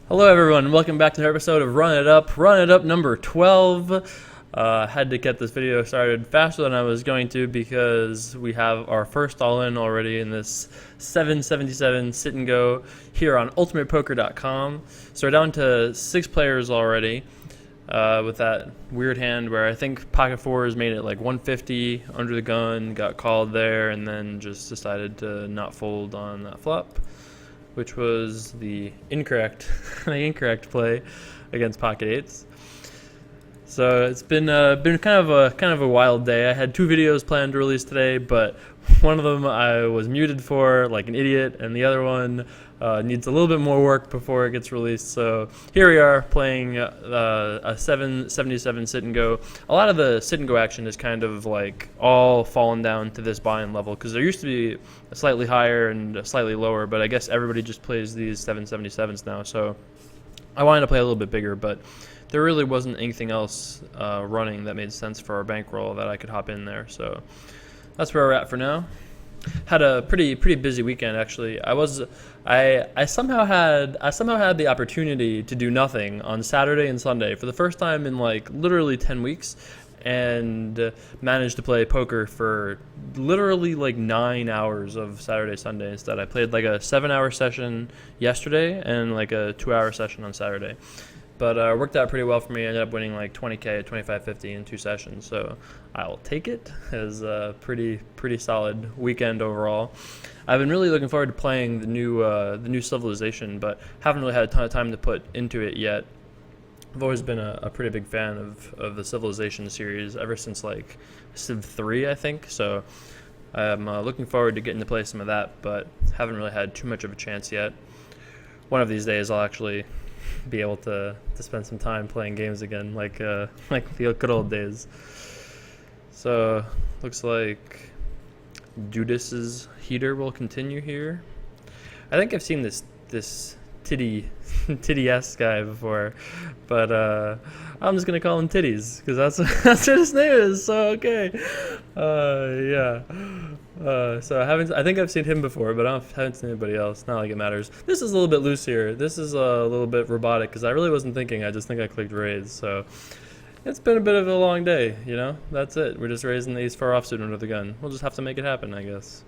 Hello everyone, welcome back to another episode of Run It Up number 12. Had to get this video started faster than I was going to because we have our first all-in already in this 777 sit and go here on ultimatepoker.com. So we're down to 6 players already with that weird hand where I think pocket fours made it like 150 under the gun, got called there, and then just decided to not fold on that flop, which was the incorrect play against pocket eights. So it's been kind of a wild day. I had 2 videos planned to release today, but one of them I was muted for like an idiot, and the other one needs a little bit more work before it gets released. So here we are playing a 777 sit and go. A lot of the sit and go action is kind of like all fallen down to this buy-in level because there used to be a slightly higher and a slightly lower, but I guess everybody just plays these 777s now. So I wanted to play a little bit bigger, but there really wasn't anything else running that made sense for our bankroll that I could hop in there. So that's where we're at for now. Had a pretty busy weekend actually. I somehow had the opportunity to do nothing on Saturday and Sunday for the first time in like literally 10 weeks, and managed to play poker for literally like 9 hours of Saturday, Sunday instead. I played like a 7-hour session yesterday and like a 2-hour session on Saturday. But worked out pretty well for me. I ended up winning like 20K at 25.50 in 2 sessions, so I'll take it as a pretty solid weekend overall. I've been really looking forward to playing the new Civilization, but haven't really had a ton of time to put into it yet. I've always been a pretty big fan of the Civilization series ever since like Civ 3, I think. So I'm looking forward to getting to play some of that, but haven't really had too much of a chance yet. One of these days I'll actually be able to spend some time playing games again, like the good old days. So looks like Judas's heater will continue here. I think I've seen this Titty-esque guy before, but I'm just gonna call him Titties because that's what his name is. So okay, yeah. So I think I've seen him before, but I haven't seen anybody else. Not like it matters. This is a little bit loose here. This is a little bit robotic because I really wasn't thinking. I just think I clicked raise. So it's been a bit of a long day. You know, that's it. We're just raising these far offsuit under the gun. We'll just have to make it happen, I guess.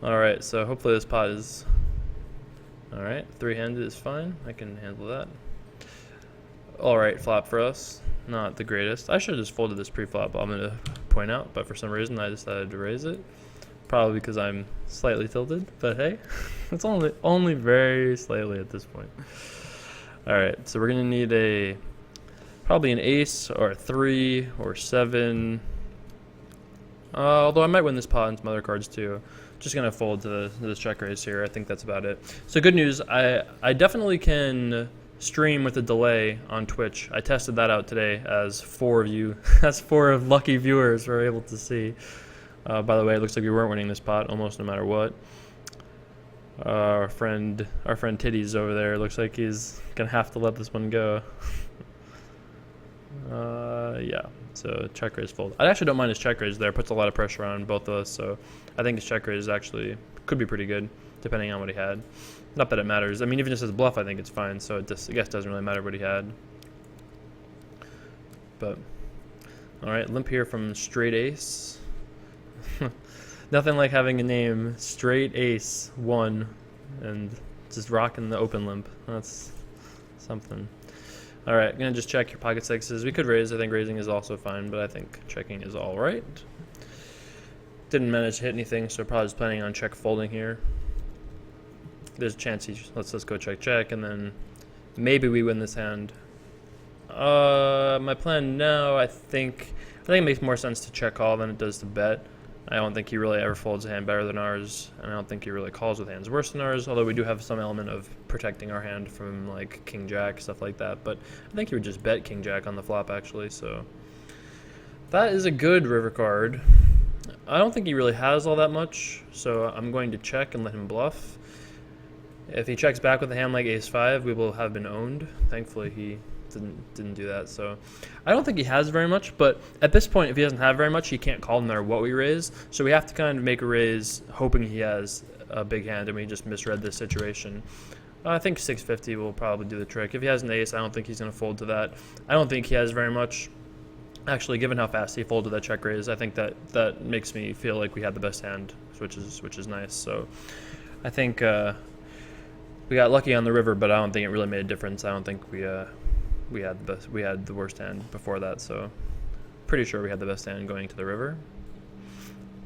All right. So hopefully this pot is. Alright, 3-handed is fine. I can handle that. Alright, flop for us. Not the greatest. I should have just folded this pre-flop, I'm going to point out, but for some reason I decided to raise it. Probably because I'm slightly tilted, but hey, it's only very slightly at this point. Alright, so we're going to need probably an ace or a 3 or 7. Although I might win this pot and some other cards too. Just going to fold to the check raise here. I think that's about it. So good news, I definitely can stream with a delay on Twitch. I tested that out today as 4 of you, as 4 of lucky viewers were able to see. By the way, it looks like we weren't winning this pot almost no matter what. Our friend Titties over there looks like he's going to have to let this one go. Yeah, so check raise fold. I actually don't mind his check raise there. Puts a lot of pressure on both of us, so I think his check raise actually could be pretty good, depending on what he had. Not that it matters. I mean, even just as a bluff, I think it's fine, so it just, I guess, doesn't really matter what he had. But, alright, limp here from straight ace. Nothing like having a name, straight ace 1, and just rocking the open limp. That's something. Alright, I'm going to just check your pocket sixes. We could raise. I think raising is also fine, but I think checking is alright. Didn't manage to hit anything, so probably just planning on check folding here. There's a chance let's go check, and then maybe we win this hand. My plan now, I think it makes more sense to check call than it does to bet. I don't think he really ever folds a hand better than ours, and I don't think he really calls with hands worse than ours, although we do have some element of protecting our hand from like king jack, stuff like that. But I think he would just bet king jack on the flop actually, so that is a good river card. I don't think he really has all that much, so I'm going to check and let him bluff. If he checks back with a hand like ace-5, we will have been owned. Thankfully he didn't do that, so I don't think he has very much, but at this point, if he doesn't have very much, he can't call no matter what we raise, so we have to kind of make a raise hoping he has a big hand and we just misread this situation. I think 650 will probably do the trick. If he has an ace, I don't think he's going to fold to that. I don't think he has very much. Actually, given how fast he folded that check raise, I think that makes me feel like we had the best hand, which is nice. So I think we got lucky on the river, but I don't think it really made a difference. I don't think we had the worst hand before that. So pretty sure we had the best hand going to the river.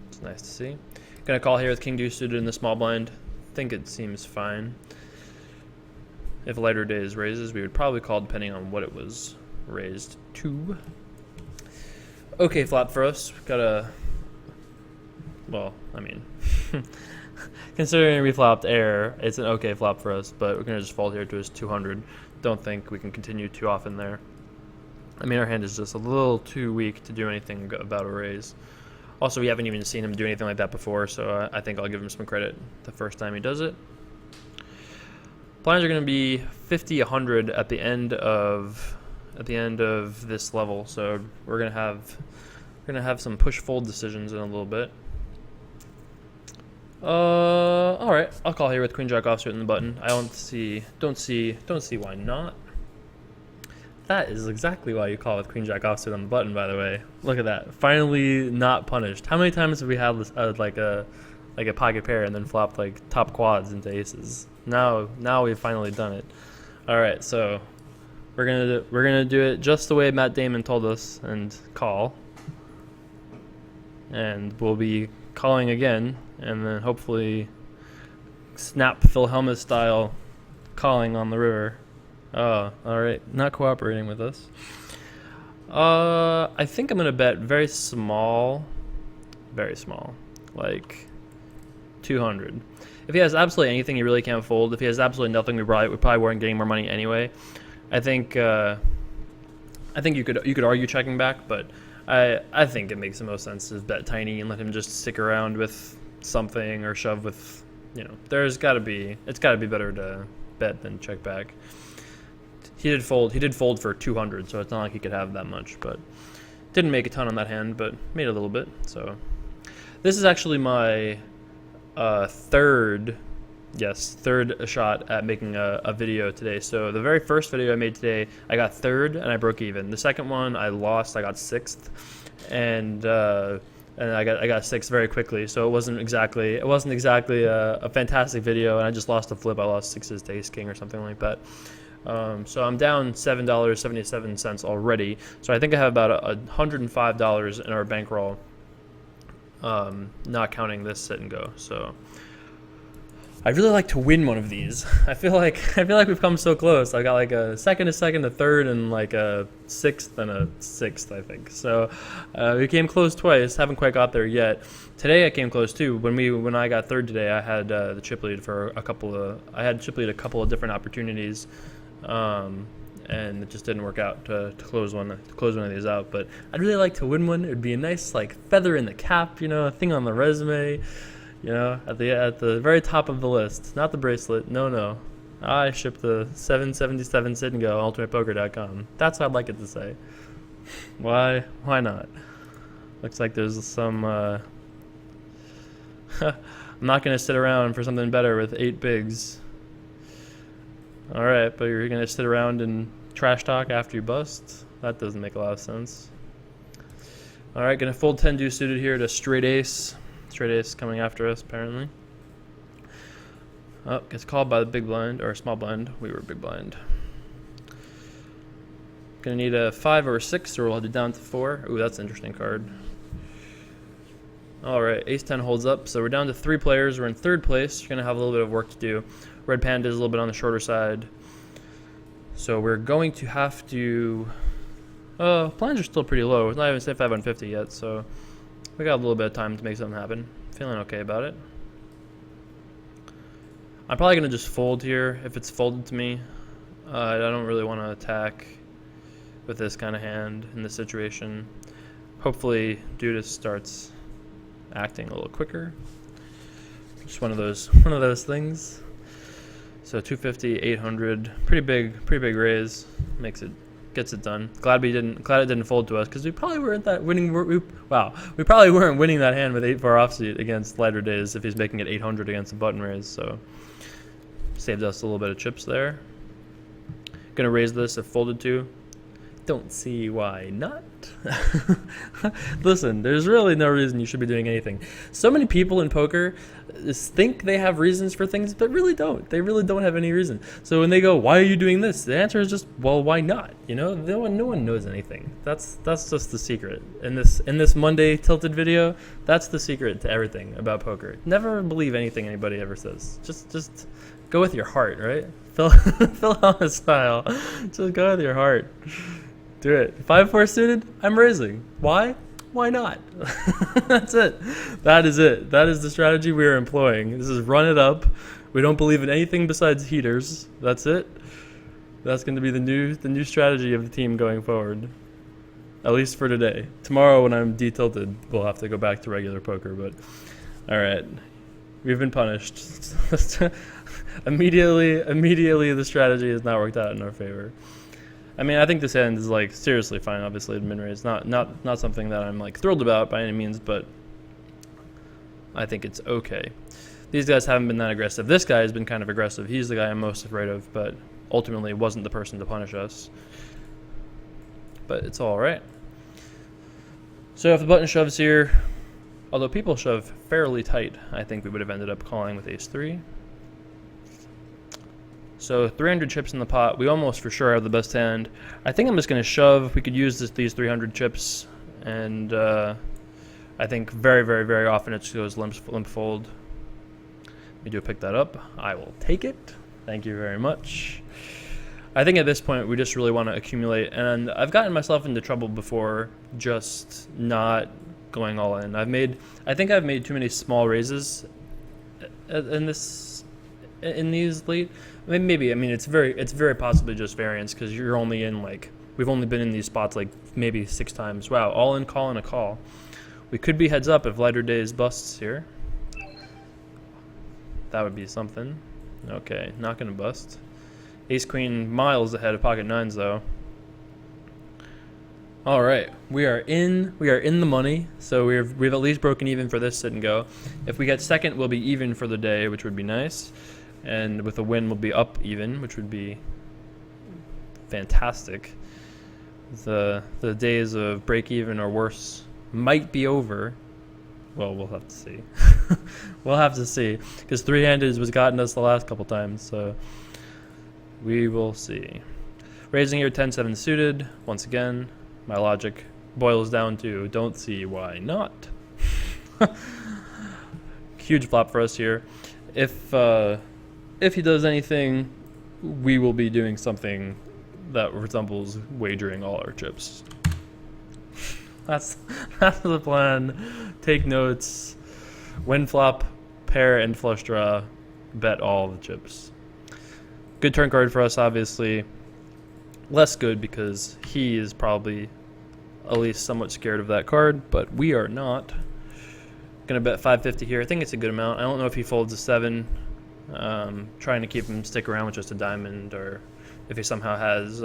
It's nice to see. Gonna call here with king deuce suited in the small blind. Think it seems fine. If lighter days raises, we would probably call depending on what it was raised to. Okay, flop for us. Got a, well, I mean, considering we flopped air, it's an okay flop for us, but we're gonna just fold here to his 200. Don't think we can continue too often there. I mean, our hand is just a little too weak to do anything about a raise. Also, we haven't even seen him do anything like that before, so I think I'll give him some credit the first time he does it. Blinds are going to be 50, 100 at the end of this level, so we're going to have some push fold decisions in a little bit. All right, I'll call here with queen jack offsuit in the button. I don't see why not. That is exactly why you call with queen jack offsuit on the button, by the way. Look at that. Finally not punished. How many times have we had this, like a pocket pair and then flopped like top quads into aces? Now we've finally done it. All right, so we're gonna do it just the way Matt Damon told us and call. And we'll be calling again, and then hopefully snap Phil Hellmuth style calling on the river. Oh, alright. Not cooperating with us. I think I'm going to bet very small. Very small. Like 200. If he has absolutely anything, he really can't fold. If he has absolutely nothing, we probably weren't getting more money anyway. I think you could argue checking back, but I think it makes the most sense to bet tiny and let him just stick around with something or shove with, you know, it's got to be better to bet than check back. He did fold for 200, so it's not like he could have that much, but didn't make a ton on that hand, but made a little bit. So this is actually my third shot at making a video today. So the very first video I made today, I got third and I broke even. The second one I lost, I got sixth, and I got sixth very quickly. So it wasn't exactly a fantastic video, and I just lost a flip. I lost sixes to ace king or something like that. So I'm down $7.77 already. So I think I have about $105 in our bankroll, not counting this sit and go. So I'd really like to win one of these. I feel like we've come so close. I got like a second, a third, and like a sixth and a sixth, I think. So we came close twice. Haven't quite got there yet. Today I came close too. When I got third today, I had the chip lead for a couple of different opportunities. And it just didn't work out to close one of these out. But I'd really like to win one. It'd be a nice like feather in the cap, you know, a thing on the resume, you know, at the very top of the list. Not the bracelet. No. I ship the 777 sit and go ultimatepoker.com. That's what I'd like it to say. Why not? Looks like there's some. I'm not gonna sit around for something better with 8 bigs. All right, but you're going to sit around and trash talk after you bust? That doesn't make a lot of sense. All right, going to fold 10 deuce suited here to straight ace. Straight ace coming after us, apparently. Oh, gets called by the big blind, or small blind. We were big blind. Going to need a 5 or a 6, or we'll head it down to 4. Ooh, that's an interesting card. All right, ace-10 holds up, so we're down to 3 players. We're in third place. You're going to have a little bit of work to do. Red Panda is a little bit on the shorter side. So we're going to have to... blinds are still pretty low. It's not even 75 on 50 yet, so we got a little bit of time to make something happen. Feeling okay about it. I'm probably going to just fold here if it's folded to me. I don't really want to attack with this kind of hand in this situation. Hopefully, Dudas starts acting a little quicker. Just one of those things. So 250, 800, pretty big raise. Gets it done. Glad it didn't fold to us, because we probably weren't winning that hand with 8-4 offsuit against lighter days if he's making it 800 against a button raise. So Saved us a little bit of chips there. Gonna raise this if folded to. Don't see why not. Listen, there's really no reason you should be doing anything. So many people in poker think they have reasons for things, but really don't. They really don't have any reason. So when they go, "Why are you doing this?" the answer is just, "Well, why not?" You know, no one knows anything. That's just the secret. In this Monday tilted video, that's the secret to everything about poker. Never believe anything anybody ever says. Just go with your heart, right? Phil Helmut style. Just go with your heart. Do it. 5-4 suited, I'm raising. Why? Why not? That's it. That is it. That is the strategy we are employing. This is run it up. We don't believe in anything besides heaters. That's it. That's going to be the new strategy of the team going forward. At least for today. Tomorrow when I'm detilted, we'll have to go back to regular poker, but all right. We've been punished. Immediately the strategy has not worked out in our favor. I mean, I think this hand is like seriously fine. Obviously, the min raise not something that I'm like thrilled about by any means, but I think it's okay. These guys haven't been that aggressive. This guy has been kind of aggressive. He's the guy I'm most afraid of, but ultimately wasn't the person to punish us. But it's all right. So if the button shoves here, although people shove fairly tight, I think we would have ended up calling with ace-3. So 300 chips in the pot. We almost for sure have the best hand. I think I'm just going to shove. We could use these 300 chips, and I think very, very, very often it just goes limp fold. We do pick that up. I will take it. Thank you very much. I think at this point we just really want to accumulate, and I've gotten myself into trouble before just not going all in. I think I've made too many small raises in these late. Maybe I mean it's very possibly just variance because you're only in we've only been in these spots like maybe 6 times. Wow, all in call and a call. We could be heads up if lighter days busts here. That would be something. Okay, not gonna bust. Ace queen miles ahead of pocket nines though. All right, we are in the money, so we've at least broken even for this sit and go. If we get second, we'll be even for the day, which would be nice. And with a win, we'll be up even, which would be fantastic. The days of break even or worse might be over. Well, we'll have to see. We'll have to see, because three-handed was gotten us the last couple times, so we will see. Raising here 10-7 suited. Once again, my logic boils down to don't see why not. Huge flop for us here. If he does anything, we will be doing something that resembles wagering all our chips. That's the plan. Take notes. Win flop, pair, and flush draw. Bet all the chips. Good turn card for us, obviously. Less good because he is probably at least somewhat scared of that card, but we are not. Gonna bet 550 here. I think it's a good amount. I don't know if he folds a 7. Trying to keep him stick around with just a diamond, or if he somehow has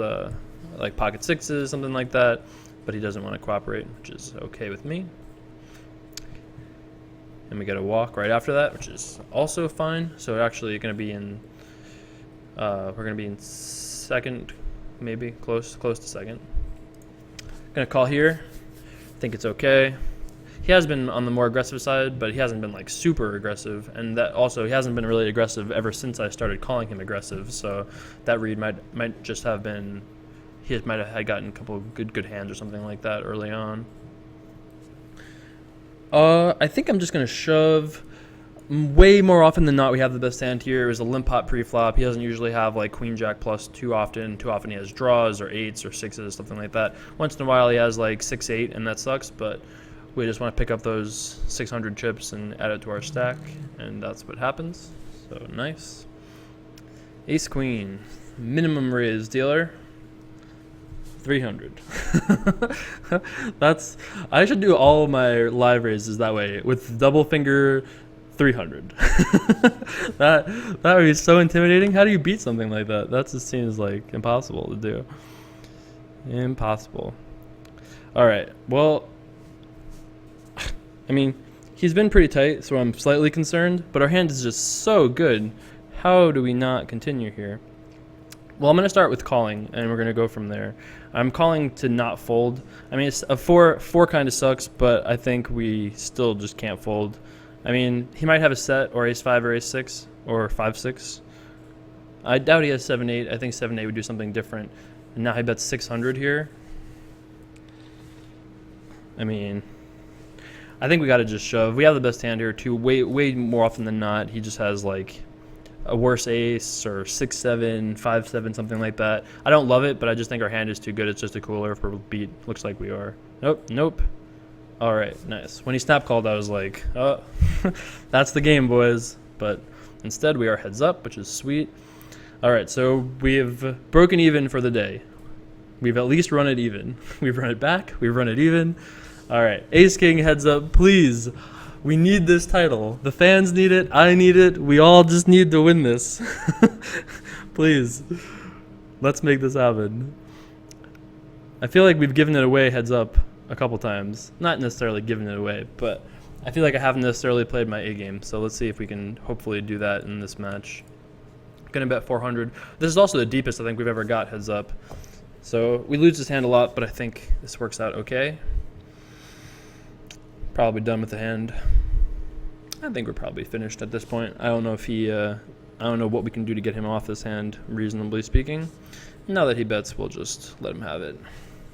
like pocket 6s, something like that, but he doesn't want to cooperate, which is okay with me. And we get a walk right after that, which is also fine. So we're actually going to be in second, maybe close to second. Gonna call here. I think it's okay. He has been on the more aggressive side, but he hasn't been like super aggressive, and that also he hasn't been really aggressive ever since I started calling him aggressive. So that read might just have been he might have had gotten a couple of good hands or something like that early on. I think I'm just gonna shove. Way more often than not, we have the best hand here. It was a limp pot pre-flop. He doesn't usually have like queen jack plus too often. Too often he has draws or 8s or 6s, something like that. Once in a while he has like 6-8, and that sucks, but we just want to pick up those 600 chips and add it to our stack, and that's what happens. So nice. Ace queen, minimum raise dealer. 300. I should do all of my live raises that way with double finger 300. that would be so intimidating. How do you beat something like that? That just seems like impossible to do. Impossible. All right. Well, I mean, he's been pretty tight, so I'm slightly concerned, but our hand is just so good. how do we not continue here? Well, I'm going to start with calling, and we're going to go from there. I'm calling to not fold. I mean, it's a 4 kind of sucks, but I think we still just can't fold. I mean, he might have a set, or ace-5 or ace-6, or 5-6. I doubt he has 7-8. I think 7-8 would do something different. And now he bets 600 here. I mean, I think we got to just shove. We have the best hand here, too. Way more often than not, he just has, like, a worse ace or 6-7, 5-7, something like that. I don't love it, but I just think our hand is too good. It's just a cooler if we're beat. Looks like we are. Nope. All right, nice. When he snap called, I was like, oh, that's the game, boys. But instead, we are heads up, which is sweet. All right, so we have broken even for the day. We've at least run it even. We've run it back. We've run it even. All right, ace-king heads up, please. We need this title. The fans need it. I need it. We all just need to win this. Please. Let's make this happen. I feel like we've given it away heads up a couple times. Not necessarily given it away, but I feel like I haven't necessarily played my A game. So let's see if we can hopefully do that in this match. Gonna bet 400. This is also the deepest I think we've ever got heads up. So we lose this hand a lot, but I think this works out okay. Probably done with the hand. I think we're probably finished at this point. I don't know if he, I don't know what we can do to get him off this hand, reasonably speaking. Now that he bets, we'll just let him have it.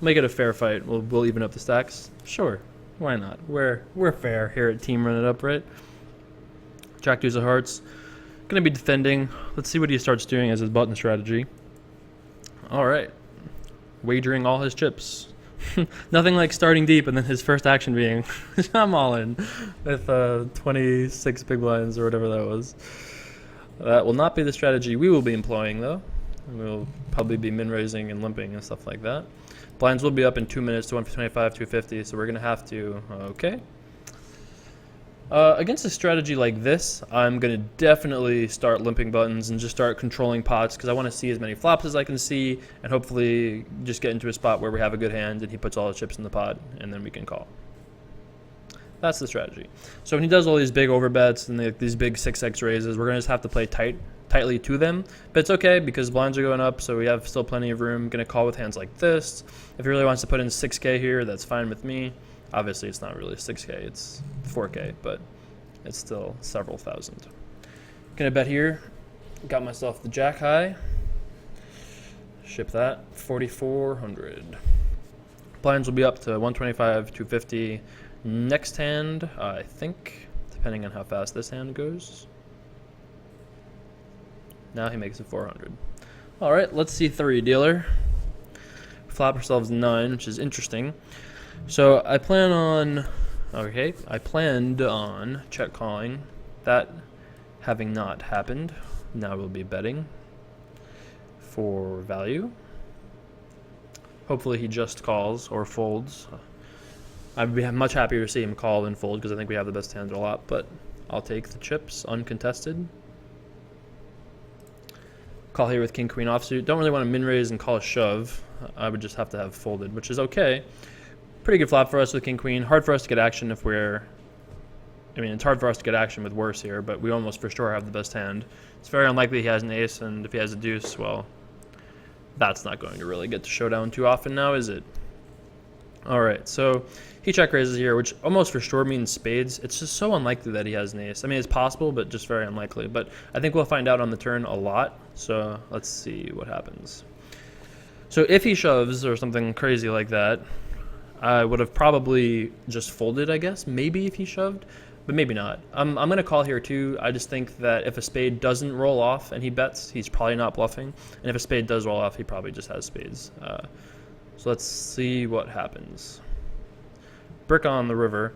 Make it a fair fight. We'll even up the stacks. Sure, why not? We're fair here at Team Run It Up, right? Jack deuce of hearts. Gonna be defending. Let's see what he starts doing as his button strategy. All right, wagering all his chips. Nothing like starting deep and then his first action being, I'm all in with 26 big blinds or whatever that was. That will not be the strategy we will be employing though. We'll probably be min-raising and limping and stuff like that. Blinds will be up in 2 minutes to 125, 250, so we're going to have to, okay. Against a strategy like this, I'm going to definitely start limping buttons and just start controlling pots because I want to see as many flops as I can see and hopefully just get into a spot where we have a good hand and he puts all the chips in the pot and then we can call. That's the strategy. So when he does all these big overbets and these big 6x raises, we're going to just have to play tightly to them. But it's okay because blinds are going up, so we have still plenty of room. Going to call with hands like this. If he really wants to put in 6K here, that's fine with me. Obviously, it's not really 6K, it's 4K, but it's still several thousand. Gonna bet here. Got myself the jack high. Ship that. 4,400. Blinds will be up to 125, 250. Next hand, I think, depending on how fast this hand goes. Now he makes it 400. All right, let's see 3, dealer. Flop ourselves 9, which is interesting. So I planned on check calling. That having not happened, now we'll be betting for value. Hopefully he just calls or folds. I'd be much happier to see him call than fold because I think we have the best hand a lot, but I'll take the chips uncontested. Call here with king queen offsuit. Don't really want to min raise and call a shove. I would just have to have folded, which is okay. Pretty good flop for us with king queen. Hard for us to get action if we're, I mean, it's hard for us to get action with worse here, but we almost for sure have the best hand. It's very unlikely he has an ace, and if he has a deuce, well, that's not going to really get to showdown too often now, is it? All right, so he check raises here, which almost for sure means spades. It's just so unlikely that he has an ace. I mean, it's possible, but just very unlikely. But I think we'll find out on the turn a lot, so let's see what happens. So if he shoves or something crazy like that, I would have probably just folded, I guess, maybe if he shoved, but maybe not. I'm going to call here too. I just think that if a spade doesn't roll off and he bets, he's probably not bluffing. And if a spade does roll off, he probably just has spades. So let's see what happens. Brick on the river.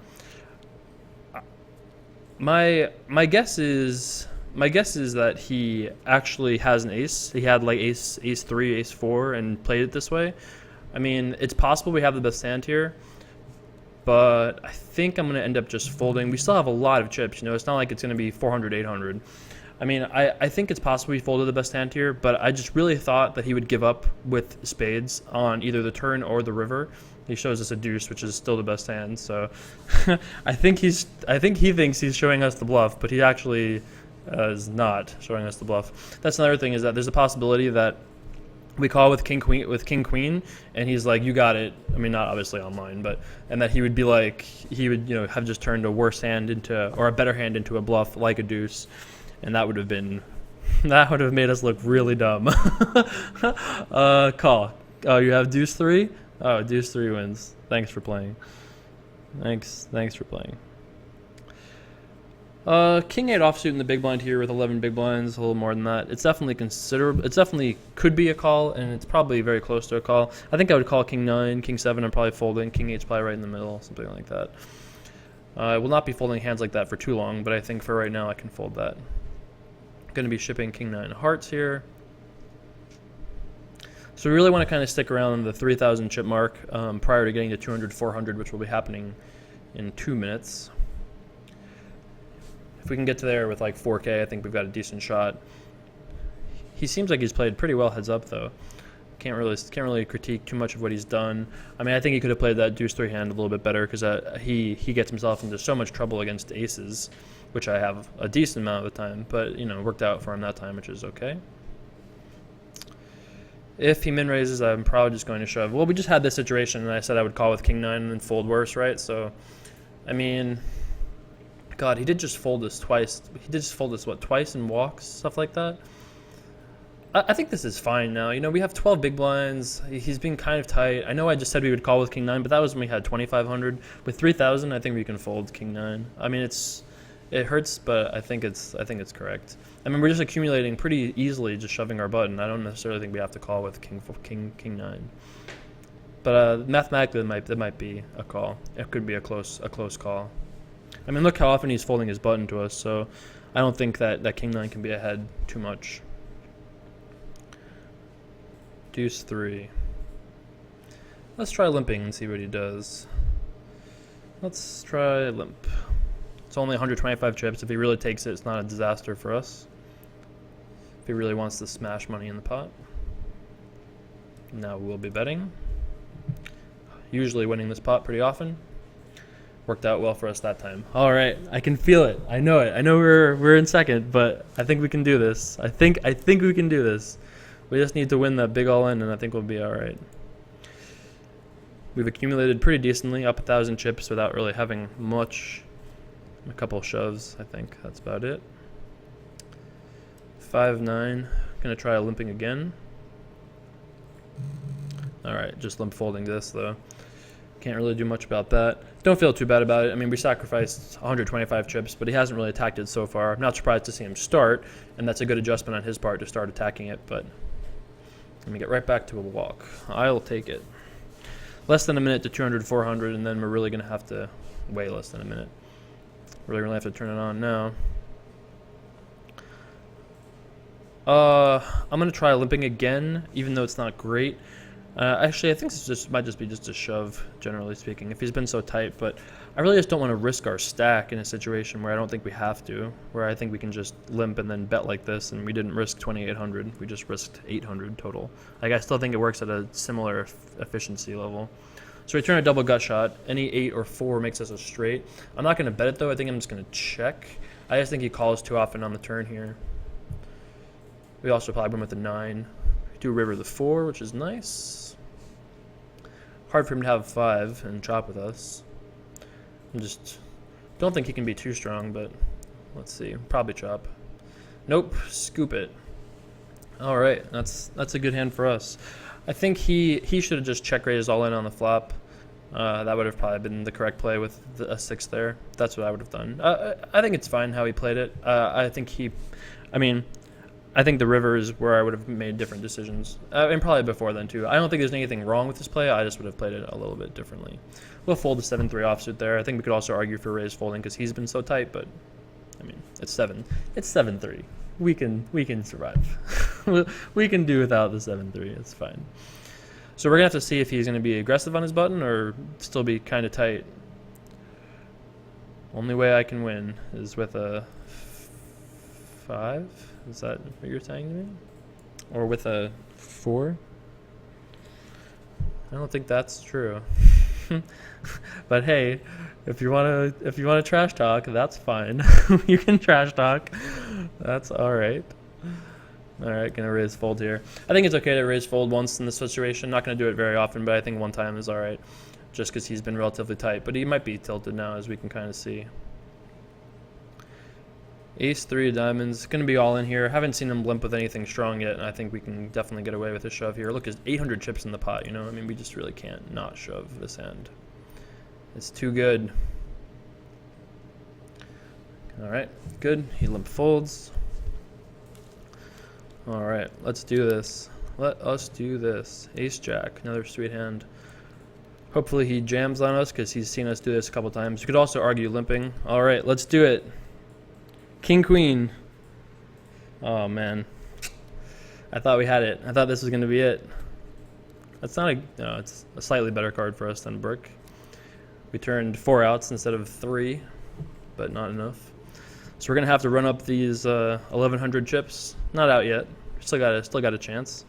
My guess is that he actually has an ace. He had like ace 3, ace 4 and played it this way. I mean, it's possible we have the best hand here, but I think I'm going to end up just folding. We still have a lot of chips, you know. It's not like it's going to be 400, 800. I mean, I think it's possible he folded the best hand here, but I just really thought that he would give up with spades on either the turn or the river. He shows us a deuce, which is still the best hand, so I think he thinks he's showing us the bluff, but he actually is not showing us the bluff. That's another thing, is that there's a possibility that we call with king queen, and he's like, you got it. I mean, not obviously on mine, but, and that he would be like, he would, have just turned a worse hand into, or a better hand into a bluff like a deuce, and that would have been, that would have made us look really dumb. Call. Oh, you have deuce 3? Oh, deuce 3 wins. Thanks for playing. Thanks for playing. King 8 offsuit in the big blind here with 11 big blinds, a little more than that. It's definitely considerable. It's definitely could be a call, and it's probably very close to a call. I think I would call King 9, King 7. I'm probably folding. King 8's probably right in the middle, something like that. I will not be folding hands like that for too long, but I think for right now I can fold that. Going to be shipping King 9 hearts here. So we really want to kind of stick around the 3,000 chip mark prior to getting to 200, 400, which will be happening in 2 minutes. If we can get to there with like 4K, I think we've got a decent shot. He seems like he's played pretty well heads up though. Can't really critique too much of what he's done. I mean, I think he could have played that deuce 3 hand a little bit better, because he gets himself into so much trouble against aces, which I have a decent amount of the time, but it worked out for him that time, which is okay. If he min raises, I'm probably just going to shove. Well, we just had this situation, and I said I would call with King 9 and then fold worse, right? So, I mean, God, he did just fold us twice. He did just fold us, what, twice in walks, stuff like that? I think this is fine now. We have 12 big blinds. He's being kind of tight. I know I just said we would call with King 9, but that was when we had 2,500. With 3,000, I think we can fold King 9. I mean, it hurts, but I think it's correct. I mean, we're just accumulating pretty easily, just shoving our button. I don't necessarily think we have to call with King 9. But mathematically, that might be a call. It could be a close call. I mean, look how often he's folding his button to us, so I don't think that King 9 can be ahead too much. Deuce 3. Let's try limping and see what he does. Let's try limp. It's only 125 chips. If he really takes it, it's not a disaster for us. If he really wants to smash money in the pot. Now we'll be betting. Usually winning this pot pretty often. Worked out well for us that time. All right, I can feel it. I know it. I know we're in second, but I think we can do this. I think we can do this. We just need to win that big all in, and I think we'll be all right. We've accumulated pretty decently, up 1,000 chips without really having much. A couple shoves, I think. That's about it. 5-9. Gonna try limping again. All right, just limp folding this though. Can't really do much about that. Don't feel too bad about it. I mean, we sacrificed 125 chips, but he hasn't really attacked it so far. I'm not surprised to see him start, and that's a good adjustment on his part to start attacking it, but let me get right back to a walk. I'll take it. Less than a minute to 200, 400, and then we're really going to have to, way less than a minute. Really have to turn it on now. I'm going to try limping again, even though it's not great. Actually, I think this might just be a shove, generally speaking, if he's been so tight. But I really just don't want to risk our stack in a situation where I don't think we have to, where I think we can just limp and then bet like this, and we didn't risk 2,800. We just risked 800 total. Like, I still think it works at a similar efficiency level. So we turn a double gut shot. Any 8 or 4 makes us a straight. I'm not going to bet it, though. I think I'm just going to check. I just think he calls too often on the turn here. We also probably win with the 9. We do river the 4, which is nice. Hard for him to have 5 and chop with us. I just don't think he can be too strong, but let's see. Probably chop. Nope, scoop it. All right, that's a good hand for us. I think he should have just check raised all in on the flop. That would have probably been the correct play with a 6 there. That's what I would have done. I think it's fine how he played it. I think the river is where I would have made different decisions, and probably before then too. I don't think there's anything wrong with this play. I just would have played it a little bit differently. We'll fold the 7-3 offsuit there. I think we could also argue for raise folding because he's been so tight, but I mean, it's 7. It's 7-3. We can survive. We can do without the 7-3. It's fine. So we're gonna have to see if he's gonna be aggressive on his button or still be kind of tight. Only way I can win is with a 5. Is that what you're saying to me? Or with a 4? I don't think that's true. But hey, if you wanna trash talk, that's fine. You can trash talk. That's all right. All right, gonna raise fold here. I think it's okay to raise fold once in this situation. Not gonna do it very often, but I think one time is all right, just because he's been relatively tight. But he might be tilted now, as we can kind of see. Ace 3 of diamonds, gonna be all in here. Haven't seen him limp with anything strong yet, and I think we can definitely get away with a shove here. Look, there's 800 chips in the pot, you know? I mean, we just really can't not shove this hand. It's too good. All right, good. He limp folds. All right, let's do this. Let us do this. Ace Jack, another sweet hand. Hopefully he jams on us because he's seen us do this a couple times. You could also argue limping. All right, let's do it. King Queen. Oh man, I thought we had it. I thought this was gonna be it. That's not a. No, it's a slightly better card for us than Burke. We turned 4 outs instead of 3, but not enough. So we're gonna have to run up these 1,100 chips. Not out yet. Still got a chance.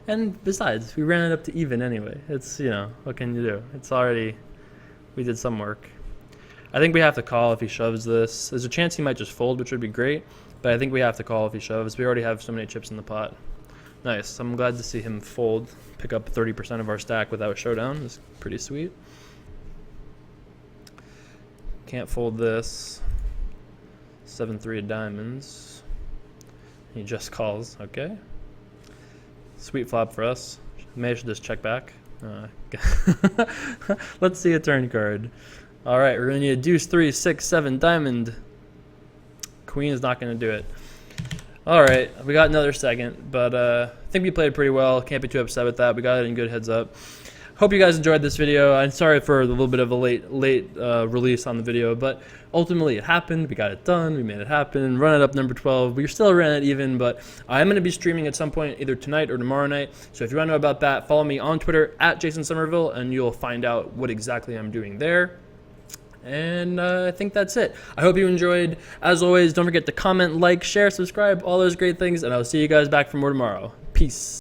And besides, we ran it up to even anyway. It's, you know, what can you do? It's already, we did some work. I think we have to call if he shoves this. There's a chance he might just fold, which would be great, but I think we have to call if he shoves. We already have so many chips in the pot. Nice. I'm glad to see him fold, pick up 30% of our stack without showdown. It's pretty sweet. Can't fold this. 7-3 of diamonds. He just calls. Okay. Sweet flop for us. Maybe I should just check back. Let's see a turn card. All right, we're gonna need a deuce, 3, 6, 7 diamond. Queen is not gonna do it. All right, we got another second, but I think we played pretty well. Can't be too upset with that. We got it in good heads up. Hope you guys enjoyed this video. I'm sorry for a little bit of a late release on the video, but ultimately it happened. We got it done. We made it happen. Run it up number 12. We still ran it even, but I'm going to be streaming at some point either tonight or tomorrow night. So if you want to know about that, follow me on Twitter at Jason Somerville, and you'll find out what exactly I'm doing there. And I think that's it. I hope you enjoyed. As always, don't forget to comment, like, share, subscribe, all those great things, and I'll see you guys back for more tomorrow. Peace.